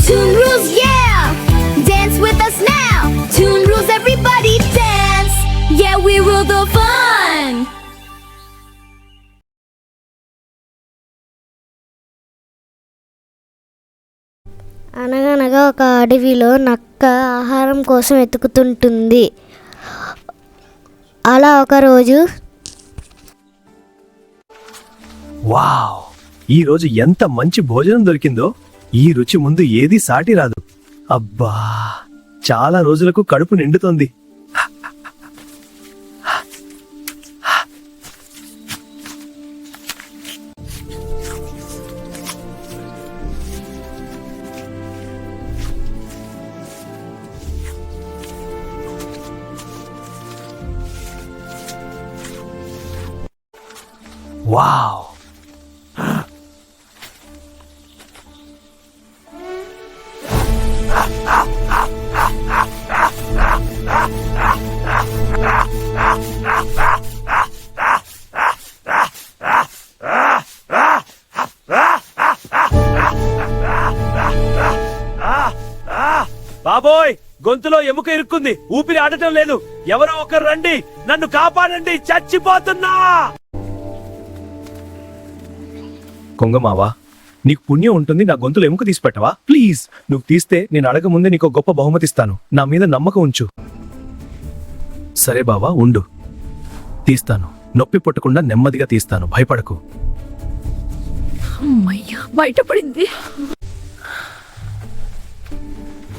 Toon Rules, yeah! Dance with us now! Toon Rules, everybody dance! Yeah, we rule the fun! అనగనగా ఒక అడవిలో నక్క ఆహారం కోసం వెతుకుతుంటుంది. అలా ఒకరోజు, వావ్, ఈ రోజు ఎంత మంచి భోజనం దొరికిందో. ఈ రుచి ముందు ఏది సాటి రాదు. అబ్బా, చాలా రోజులకు కడుపు నిండుతోంది. వావ్, బాబోయ్, గొంతులో ఎముక ఇరుక్కుంది, ఊపిరి ఆడటం లేదు. ఎవరో ఒకరు రండి, నన్ను కాపాడండి, చచ్చిపోతున్నా. కొంగమావా, నీకు పుణ్యం ఉంటుంది, నా గొంతులో ఎముక తీసి పెట్టవా ప్లీజ్. నువ్వు తీస్తే నేను అడగముందే నీకు గొప్ప బహుమతి ఇస్తాను. నా మీద నమ్మకం ఉంచు. సరే బావా, ఉండు, తీస్తాను. నొప్పి పుట్టకుండా నెమ్మదిగా తీస్తాను, భయపడకు. అమ్మయ్యా, బయటపడింది.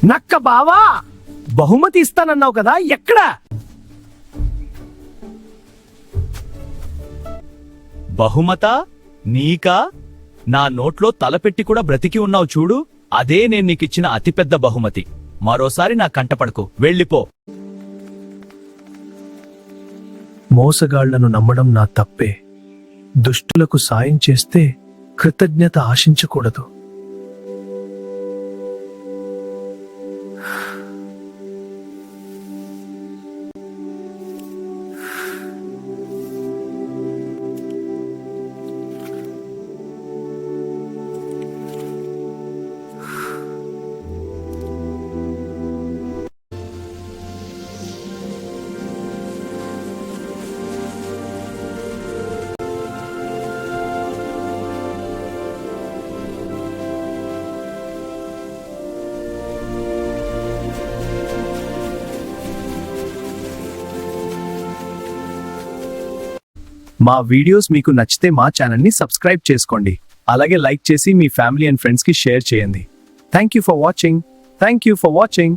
నక్క బావా, బహుమతి ఇస్తానన్నావు కదా, ఎక్కడా? బహుమత నీకా? నా నోట్లో తలపెట్టి కూడా బ్రతికి ఉన్నావు చూడు, అదే నేను నీకిచ్చిన అతిపెద్ద బహుమతి. మరోసారి నా కంటపడకు, వెళ్ళిపో. మోసగాళ్లను నమ్మడం నా తప్పే. దుష్టులకు సాయం చేస్తే కృతజ్ఞత ఆశించకూడదు. మా వీడియోస్ మీకు నచ్చితే మా ఛానల్ని సబ్స్క్రైబ్ చేసుకోండి. అలాగే లైక్ చేసి మీ ఫ్యామిలీ అండ్ ఫ్రెండ్స్కి షేర్ చేయండి. Thank you for watching.